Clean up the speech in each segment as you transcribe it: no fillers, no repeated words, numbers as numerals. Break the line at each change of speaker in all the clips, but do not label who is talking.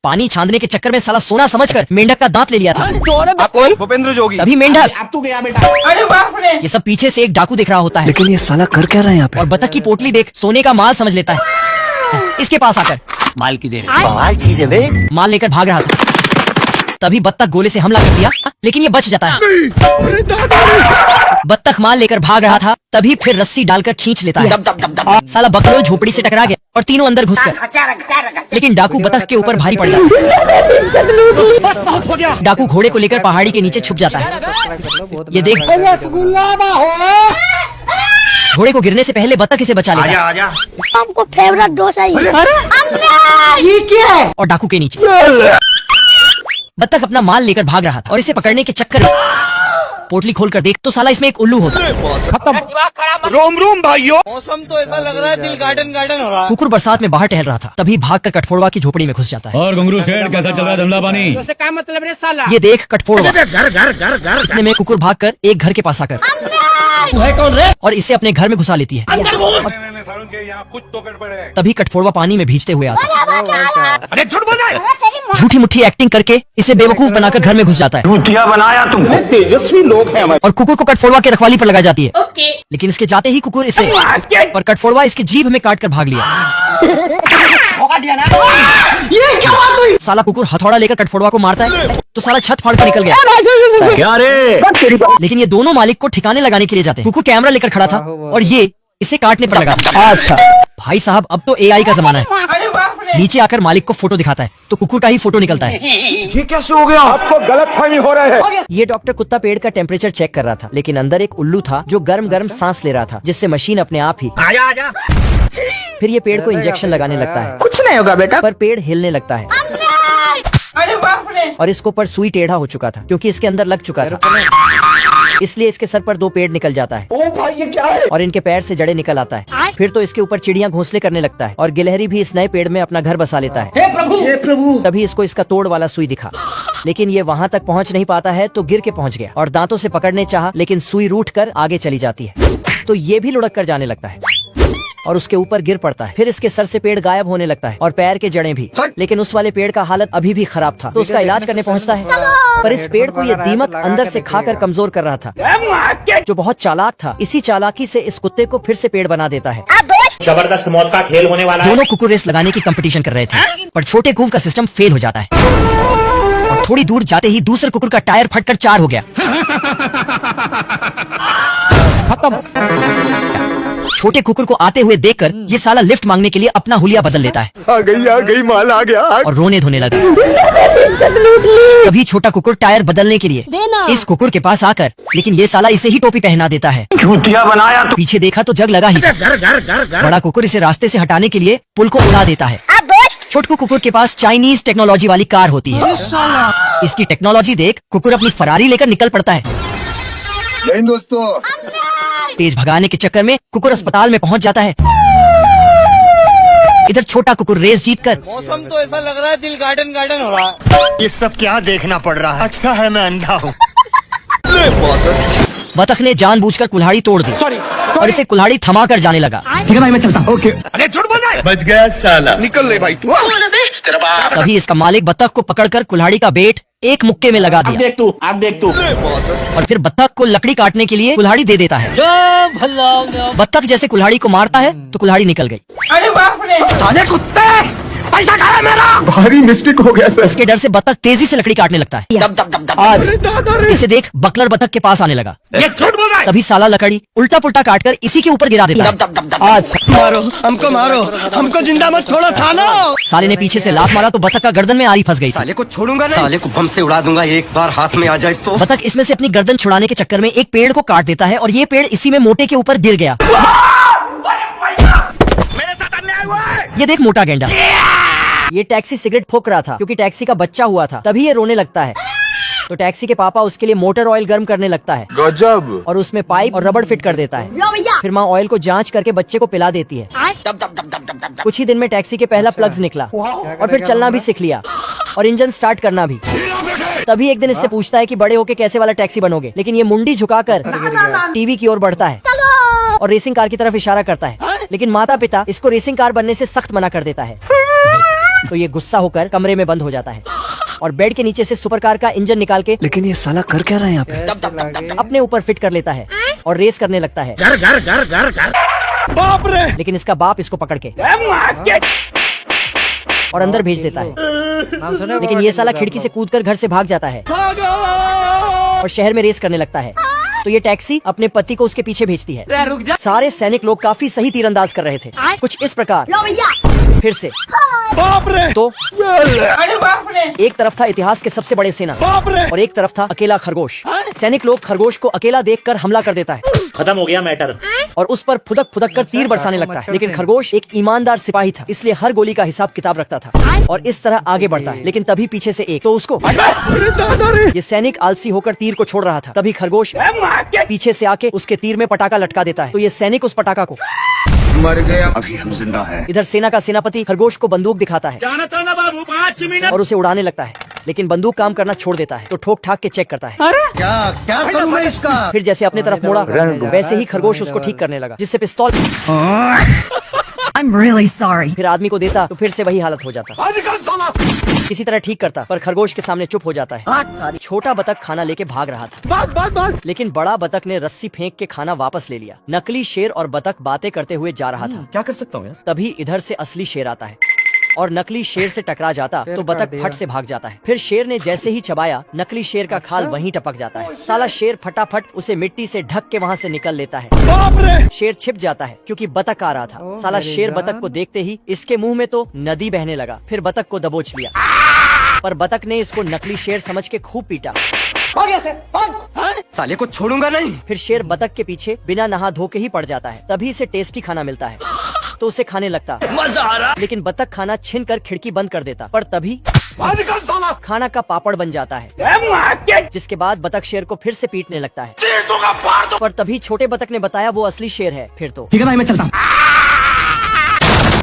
पानी छानने के चक्कर में साला सोना समझकर मेंढक का दांत ले लिया था।
कौन? भूपेंद्र जोगी।
तभी मेंढक,
अब तू गया बेटा। अरे बाप रे।
ये सब पीछे से एक डाकू दिख रहा होता है,
लेकिन ये साला कर क्या रहा है यहाँ पे?
और बतख की पोटली देख सोने का माल समझ लेता है। इसके पास आकर
माल की देर।
बवाल चीज है बे।
माल लेकर भाग रहा था। तभी बत्तख गोले से हमला कर दिया, लेकिन ये बच जाता है। बत्तख माल लेकर भाग रहा था, तभी फिर रस्सी डालकर खींच लेता है। साला बकलोल झोपड़ी से टकरा गया और तीनों अंदर घुसकर, लेकिन डाकू बतख के ऊपर भारी पड़ जाता है। डाकू घोड़े को लेकर पहाड़ी के नीचे छुप जाता है। ये देख, घोड़े को गिरने से पहले बतख इसे बचा लेता है।
हमको फेवरेट डोसा ही
ये क्या है?
और डाकू के नीचे बत्तख अपना माल लेकर भाग रहा था, और इसे पकड़ने के चक्कर में पोटली खोलकर देख तो साला इसमें एक उल्लू होता है।
रोम रोम भाइयों, मौसम तो ऐसा लग रहा है दिल गार्डन गार्डन हो रहा है।
कुकुर बरसात में बाहर टहल रहा था, तभी भागकर कठफोड़वा की झोपड़ी में घुस जाता है।
और घुंगरू सेठ कैसा चल रहा है धंधा पानी?
क्या मतलब रे साला?
ये देख कठफोड़वा,
घर
इतने में कुकुर भागकर एक घर के पास आकर तू है कौन रे, और इसे अपने घर में घुसा लेती है।
कुछ तो गड़बड़ है।
तभी कठफोड़वा पानी में भीजते हुए आता है।
अरे झूठ बोल रहा है।
झूठी मुट्ठी एक्टिंग करके इसे बेवकूफ बनाकर घर में घुस जाता है।
भूतिया बनाया तुमको।
तेजस्वी लोग हैं हमारे।
और कुकुर को कठफोड़वा के रखवाली पर लगाई जाती है।
ओके।
लेकिन इसके जाते ही कुकुर इसे और कठफोड़वा इसकी जीभ में काट कर भाग लिया।
ये क्या बात हुई?
साला कुकुर हथौड़ा लेकर कठफोड़वा को मारता है तो साला छत फाड़ कर निकल गया।
क्या रे?
लेकिन ये दोनों मालिक को ठिकाने लगाने के लिए जाते हैं। कुकुर कैमरा लेकर खड़ा था और ये इसे काटने पर लगा था।
अच्छा
भाई साहब, अब तो एआई का जमाना है।
अरे बाप रे।
नीचे आकर मालिक को फोटो दिखाता है तो कुकुर का ही फोटो निकलता है।
ये कैसे हो गया? आपको गलतफहमी हो रहा है।
ये डॉक्टर कुत्ता पेड़ का टेम्परेचर चेक कर रहा था, लेकिन अंदर एक उल्लू था जो गर्म गर्म सांस ले रहा था, जिससे मशीन अपने आप ही
आजा आजा।
फिर ये पेड़ को इंजेक्शन लगाने लगता है,
कुछ नहीं होगा बेटा।
पर पेड़ हिलने लगता है
अरे बाप रे।
और इसको पर सुई टेढ़ा हो चुका था क्योंकि इसके अंदर लग चुका था। इसलिए इसके सर पर 2 पेड़ निकल जाता है।
ओ भाई ये क्या है?
और इनके पैर से जड़े निकल आता है। फिर तो इसके ऊपर चिड़ियां घोंसले करने लगता है और गिलहरी भी इस नए पेड़ में अपना घर बसा लेता है।
हे प्रभु, हे प्रभु।
तभी इसको इसका तोड़ वाला सुई दिखा, लेकिन ये वहाँ तक पहुँच नहीं पाता है तो गिर के पहुँच गया और दांतों से पकड़ने चाहा, लेकिन सुई रूठ कर आगे चली जाती है तो ये भी लुढ़क कर जाने लगता है और उसके ऊपर गिर पड़ता है। फिर इसके सर से पेड़ गायब होने लगता है और पैर के जड़ें भी, लेकिन उस वाले पेड़ का हालत अभी भी खराब था तो उसका इलाज करने पहुंचता है। पर इस पेड़ को ये दीमक अंदर से खाकर कमजोर कर रहा था, जो बहुत चालाक था। इसी चालाकी से इस कुत्ते को फिर से पेड़ बना देता है।
जबरदस्त मौत का खेल होने वाला है।
दोनों कुकुर रेस लगाने की कंपटीशन कर रहे थे, पर छोटे कूव का सिस्टम फेल हो जाता है और थोड़ी दूर जाते ही दूसरे कुकुर का टायर फटकर 4 हो गया। छोटे कुकुर को आते हुए देखकर ये साला लिफ्ट मांगने के लिए अपना हुलिया बदल लेता है।
आ गई माल आ गया।
और रोने धोने लगा। तभी छोटा कुकुर टायर बदलने के लिए इस कुकुर के पास आकर, लेकिन ये साला इसे ही टोपी पहना देता है।
भूतिया बनाया तुम।
पीछे देखा तो जग लगा ही था। बड़ा कुकुर इसे रास्ते से हटाने के लिए पुल को उड़ा देता है। छोटकू कुकुर के पास चाइनीज टेक्नोलॉजी वाली कार होती है। इसकी टेक्नोलॉजी देख कुकुर अपनी फरारी लेकर निकल पड़ता है।
जय हिंद दोस्तों।
तेज भगाने के चक्कर में कुकुर अस्पताल में पहुंच जाता है। इधर छोटा कुकुर रेस जीतकर
मौसम तो ऐसा लग रहा है दिल गार्डन गार्डन हो रहा है।
ये सब क्या देखना पड़ रहा है? अच्छा है मैं अंधा हूँ।
बतख ने जानबूझकर कुल्हाड़ी तोड़ दी और इसे कुल्हाड़ी थमा कर जाने लगा।
ठीक है भाई मैं चलता हूँ। ओके।
अरे झूठ बोल रहा है।
बच गया साला।
निकल ले भाई तू।
तभी इसका मालिक बतख को पकड़कर कुल्हाड़ी का बेट एक मुक्के में लगा दिया
देख तू, आप देख तू।
और फिर बत्तख को लकड़ी काटने के लिए कुल्हाड़ी दे देता है। बत्तख जैसे कुल्हाड़ी को मारता है तो कुल्हाड़ी निकल गई।
अरे बाप रे।
साले कुत्ते, पैसा कहाँ है मेरा? भारी मिस्टेक हो गया सर।
इसके डर से बत्तख तेजी से लकड़ी काटने लगता है। इसे देख बकलर बत्तख के पास आने लगा।
ये झूठ बोल रहा है।
तभी साला लकड़ी उल्टा पुल्टा काटकर इसी के ऊपर गिरा देता है।
मारो हमको, मारो हमको, जिंदा मत छोड़ो सालो।
साले ने पीछे से लात मारा तो बत्तख का गर्दन में आरी फंस गई थी।
साले को छोड़ूंगा नहीं। साले को बम से उड़ा दूंगा एक बार हाथ में आ जाए तो।
बत्तख इसमें से अपनी गर्दन छुड़ाने के चक्कर में एक पेड़ को काट देता है और ये पेड़ इसी में मोटे के ऊपर गिर गया।
मेरे साथ अन्याय हुआ है।
ये देख मोटा गेंडा। ये टैक्सी सिगरेट फूंक रहा था क्योंकि टैक्सी का बच्चा हुआ था, तभी ये रोने लगता है तो टैक्सी के पापा उसके लिए मोटर ऑयल गर्म करने लगता है
गजब।
और उसमें पाइप और रबड़ फिट कर देता है। फिर माँ ऑयल को जांच करके बच्चे को पिला देती है। कुछ ही दिन में टैक्सी के पहला प्लग्स निकला और फिर चलना भी सीख लिया और इंजन स्टार्ट करना भी। तभी एक दिन इससे पूछता है कि बड़े होके कैसे वाला टैक्सी बनोगे, लेकिन ये मुंडी झुकाकर टीवी की ओर बढ़ता है और रेसिंग कार की तरफ इशारा करता है, लेकिन माता पिता इसको रेसिंग कार बनने से सख्त मना कर देता है। तो ये गुस्सा होकर कमरे में बंद हो जाता है और बेड के नीचे से सुपर कार का इंजन निकाल के
लेकिन ये साला कर क्या रहा है यहाँ पे?
अपने ऊपर फिट कर लेता है और रेस करने लगता है।
बाप रे!
लेकिन इसका बाप इसको पकड़ के और अंदर भेज देता है। लेकिन ये साला खिड़की से कूदकर घर से भाग जाता है और शहर में रेस करने लगता है। तो ये टैक्सी अपने पति को उसके पीछे भेजती है। सारे सैनिक लोग काफी सही तीरंदाज कर रहे थे, कुछ इस प्रकार।
लो भैया।
फिर से
बाप रे!
तो
अरे बाप रे।
एक तरफ था इतिहास के सबसे बड़े सेना
बाप रे!
और एक तरफ था अकेला खरगोश। सैनिक लोग खरगोश को अकेला देखकर हमला कर देता है
खत्म हो गया मैटर।
और उस पर फुदक फुदक कर तीर बरसाने लगता है। लेकिन खरगोश एक ईमानदार सिपाही था, इसलिए हर गोली का हिसाब किताब रखता था और इस तरह आगे बढ़ता है। लेकिन तभी पीछे से एक तो उसको ये सैनिक आलसी होकर तीर को छोड़ रहा था। तभी खरगोश पीछे से आके उसके तीर में पटाखा लटका देता है। तो ये सैनिक उस पटाखा को
मर गया, अभी हम जिंदा हैं।
इधर सेना का सेनापति खरगोश को बंदूक दिखाता है और उसे उड़ाने लगता है। लेकिन बंदूक काम करना छोड़ देता है तो ठोक ठाक के चेक करता है।
क्या करूं मैं इसका?
फिर जैसे अपने तरफ मोड़ा वैसे ही खरगोश उसको ठीक करने लगा, जिससे पिस्तौल
I'm really sorry.
फिर आदमी को देता तो फिर से वही हालत हो जाता। किसी तरह ठीक करता पर खरगोश के सामने चुप हो जाता है। छोटा बतख खाना लेके भाग रहा था लेकिन बड़ा बतख ने रस्सी फेंक के खाना वापस ले लिया। नकली शेर और बतख बातें करते हुए जा रहा था।
क्या कर सकता हूँ यार?
तभी इधर से असली शेर आता है और नकली शेर से टकरा जाता तो बतख फट से भाग जाता है। फिर शेर ने जैसे ही चबाया नकली शेर का खाल वहीं टपक जाता है। साला शेर फटाफट उसे मिट्टी से ढक के वहाँ से निकल लेता है।
बाप रे!
शेर छिप जाता है क्योंकि बतख आ रहा था। साला शेर बतख को देखते ही इसके मुंह में तो नदी बहने लगा। फिर बतख को दबोच लिया पर बतख ने इसको नकली शेर समझ के खूब पीटा।
साले को छोड़ूंगा नहीं।
फिर शेर बतख के पीछे बिना नहा धो के ही पड़ जाता है। तभी इसे टेस्टी खाना मिलता है तो उसे खाने लगता।
मजा आ रहा।
लेकिन बतख खाना छीन कर खिड़की बंद कर देता। पर तभी खाना का पापड़ बन जाता है, जिसके बाद बतख शेर को फिर से पीटने लगता है। पर तभी छोटे बतख ने बताया वो असली शेर है। फिर तो
ठीक है भाई, मैं चलता हूँ।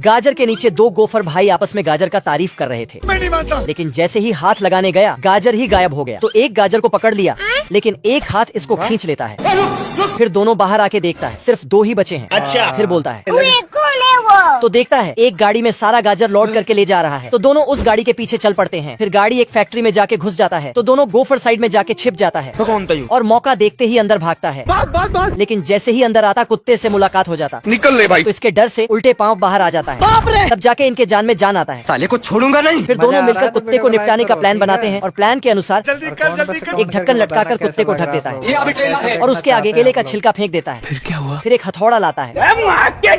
गाजर के नीचे दो गोफर भाई आपस में गाजर का तारीफ कर रहे थे।
मैं नहीं मानता।
लेकिन जैसे ही हाथ लगाने गया गाजर ही गायब हो गया। तो एक गाजर को पकड़ लिया लेकिन एक हाथ इसको खींच लेता है। फिर दोनों बाहर आके देखता है सिर्फ दो ही बचे हैं।
अच्छा।
फिर बोलता है
कौन है वो?
तो देखता है एक गाड़ी में सारा गाजर लोड करके ले जा रहा है। तो दोनों उस गाड़ी के पीछे चल पड़ते हैं। फिर गाड़ी एक फैक्ट्री में जाके घुस जाता है तो दोनों गोफर साइड में जाके छिप जाता है और मौका देखते ही अंदर भागता है। लेकिन जैसे ही अंदर आता कुत्ते से मुलाकात हो जाता।
निकल ले भाई।
तो इसके डर से उल्टे पांव बाहर आ जाता है। तब जाके इनके जान में जान आता है।
साले को छोड़ूंगा नहीं।
फिर दोनों मिलकर कुत्ते को निपटाने का प्लान बनाते हैं और प्लान के अनुसार एक ढक्कन लटकाकर कुत्ते को ढक देता है और उसके आगे केले का छिलका फेंक देता है।
फिर क्या हुआ?
फिर एक हथौड़ा लाता है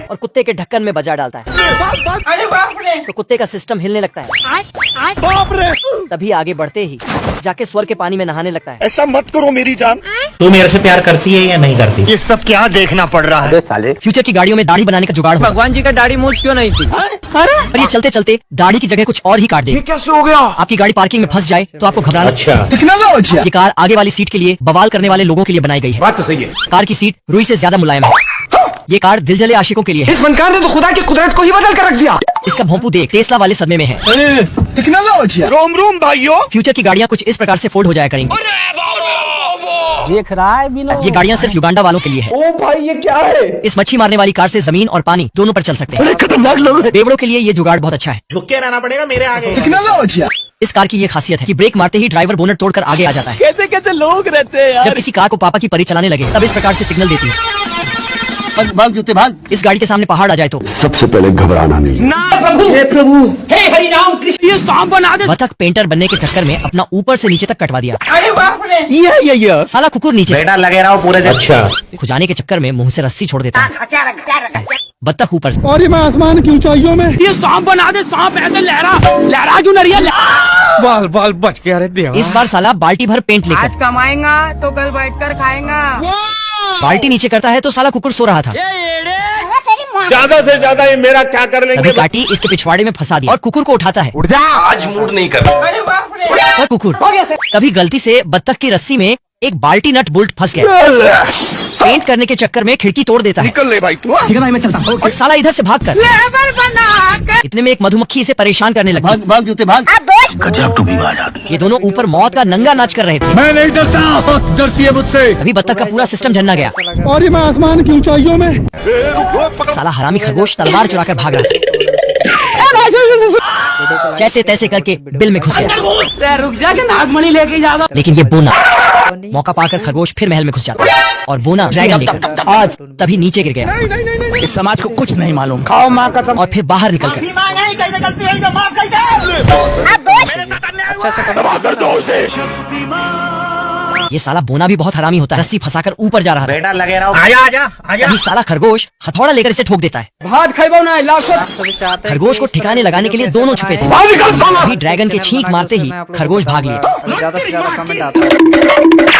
और कुत्ते के ढक्कन में बजा डालता है।
अरे बाप रे।
तो कुत्ते का सिस्टम हिलने लगता है।
बाप रे!
तभी आगे बढ़ते ही जाके स्वर के पानी में नहाने लगता है।
ऐसा मत करो मेरी जान।
तू मेरे से प्यार करती है या नहीं करती?
ये सब क्या देखना पड़ रहा है? साले
फ्यूचर की गाड़ियों में दाढ़ी बनाने का जुगाड़ होगा।
भगवान जी का दाढ़ी मूछ क्यों नहीं थी?
पर ये चलते चलते दाढ़ी की जगह कुछ और ही काट दे।
कैसे हो गया?
आपकी गाड़ी पार्किंग में फंस जाए तो आपको घबराना।
अच्छा।
टेक्नोलॉजी।
ये कार आगे वाली सीट के लिए बवाल करने वाले लोगों के लिए बनाई गई है।
बात तो सही है।
कार की सीट रुई से ज्यादा मुलायम है। ये कार दिलजले आशिकों के लिए है।
इस फनकार ने तो खुदा की कुदरत को ही बदल कर रख दिया।
इसका भोंपू देख टेस्ला वाले सदमे में है।
टेक्नोलॉजी। रोम रोम भाइयों।
फ्यूचर की गाड़ियाँ कुछ इस प्रकार से फोल्ड हो जाया करेंगी।
देख रहा है बिनो।
ये गाड़ियाँ सिर्फ युगांडा वालों के लिए है।
ओ भाई ये क्या है?
इस मच्छी मारने वाली कार से जमीन और पानी दोनों पर चल सकते हैं।
खतरनाक लोग हैं।
बेवड़ों के लिए ये जुगाड़ बहुत अच्छा है।
झुक के रहना पड़ेगा मेरे आगे।
टेक्नोलॉजी।
इस कार की ये खासियत है कि ब्रेक मारते ही ड्राइवर बोनट तोड़कर आगे आ जाता है।
कैसे कैसे लोग रहते हैं यार।
जब किसी कार को पापा की परी चलाने लगे तब इस प्रकार से सिग्नल देती है।
भाग जूते भाग।
इस गाड़ी के सामने पहाड़ आ जाए तो
सबसे पहले घबराना नहीं।
ना प्रभु, हे प्रभु, हे हरि राम कृष्ण, ये सांप बना दे।
बतख पेंटर बनने के चक्कर में अपना ऊपर से नीचे तक कटवा दिया।
अरे बाप रे।
ये
साला कुकुर नीचे से
बेटा लगे रहो पूरे दिन। अच्छा।
खुजाने के चक्कर में मुंह से रस्सी छोड़ देता है। बतख ऊपर से।
और मैं आसमान की ऊंचाइयों में।
ये सांप बना दे। सांप ऐसे लहरा लहरा क्यों नरिया।
बाल बाल बच गया रे देवा।
इस बार साला बाल्टी भर पेंट लेकर
कमाएगा तो कल बैठकर खाएगा।
बाल्टी नीचे करता है तो साला कुकुर सो रहा था।
ज्यादा से ज्यादा ये मेरा क्या कर लेंगे?
तभी काटी इसके पिछवाड़े में फंसा दिया और कुकुर को उठाता है।
उठ जा, आज मूड नहीं कर।
अरे बाप रे।
पर कुकुर तभी गलती से बत्तख की रस्सी में एक बाल्टी नट बोल्ट फंस गया। पेंट करने के चक्कर में खिड़की तोड़ देता है।
निकल ले भाई तू।
ठीक है भाई मैं चलता हूँ। और साला इधर से भागकर इतने में एक मधुमक्खी इसे परेशान करने लगी।
भाग भाग जूते भाग।
गजब टू भी बाज आती।
ये दोनों ऊपर मौत का नंगा नाच कर रहे थे।
मैं नहीं डरता, डरती है मुझसे।
अभी बत्तख का पूरा सिस्टम झन्ना गया
और मैं आसमान की ऊंचाइयों में।
साला हरामी खरगोश तलवार चुराकर भाग रहा था। जैसे तैसे करके बिल में घुस गया।
रुक जा के नागमणि लेके जाओ।
लेकिन ये बोना मौका पाकर खरगोश फिर महल में घुस जाता है और बोना ड्रैगन लेकर आज तभी नीचे गिर गया।
इस समाज को कुछ नहीं मालूम।
खाओ माँ कसम।
और फिर बाहर निकलकर ये साला बोना भी बहुत हरामी होता है। रस्सी फंसाकर ऊपर जा रहा था।
बेटा लगे रहो। आजा आजा आजा।
तभी साला खरगोश हथौड़ा लेकर इसे ठोक देता है।
भात खाइबो ना लाखों।
खरगोश को ठिकाने लगाने के लिए दोनों छुपे थे। अभी ड्रैगन के छींक मारते ही खरगोश भाग लिया।
ज्यादा से ज्यादा कमेंट आता है।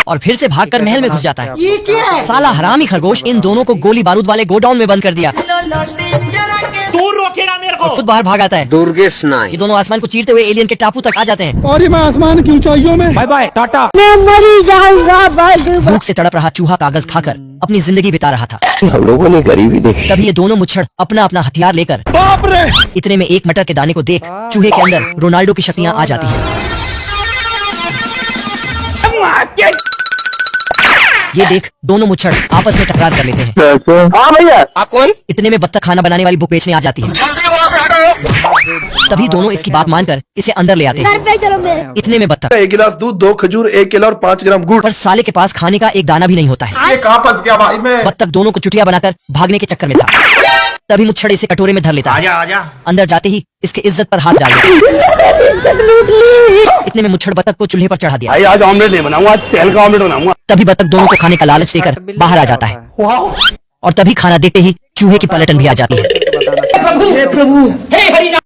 और फिर से भागकर महल में घुस जाता है। साला हरामी खरगोश इन दोनों को गोली बारूद वाले गोडाउन में बंद कर दिया।
दूर रोकेगा मेरे को।
और खुद बाहर भाग आता है।
दुर्गेश नाई।
ये दोनों आसमान को चीरते हुए एलियन के टापू तक आ जाते हैं।
और मैं आसमान की ऊंचाइयों में। Bye bye tata.
मैं मरी जाऊंगा
भूख से तड़प रहा चूहा कागज खाकर अपनी जिंदगी बिता रहा था।
हम लोगों ने गरीबी देखी।
तभी ये दोनों मुच्छड़ अपना अपना हथियार लेकर
बाप रे।
इतने में एक मटर के दाने को देख चूहे के अंदर रोनाल्डो की शक्तियां आ जाती हैं। ये देख दोनों मुच्छड़ आपस में टकरार कर लेते हैं।
हाँ भैया।
आप कौन?
इतने में बत्तख खाना बनाने वाली बुक बेचने आ जाती है। तभी दोनों इसकी बात मानकर इसे अंदर ले आते हैं।
घर पे चलो मेरे।
इतने में बत्तख
1 गिलास दूध, 2 खजूर, 1 केला और 5 ग्राम गुड़।
पर साले के पास खाने का एक दाना भी नहीं होता है।
ये कहाँ फंस गया भाई मैं।
बत्तख दोनों को चुटिया बनाकर भागने के चक्कर में था। तभी मुच्छड़ इसे कटोरे में धर लेता है।
आजा आजा।
अंदर जाते ही इसके इज्जत पर हाथ डाल दिया। इतने में मुच्छड़ बत्तख को चूल्हे पर चढ़ा दिया।
भाई आज ऑमलेट नहीं बनाऊंगा, आज तेल का ऑमलेट बनाऊंगा।
तभी बत्तख दोनों को खाने का लालच देकर बाहर आ जाता है। और तभी खाना देखते ही चूहे की पलटन भी आ जाती है।
हे प्रभु हे हरि नाम।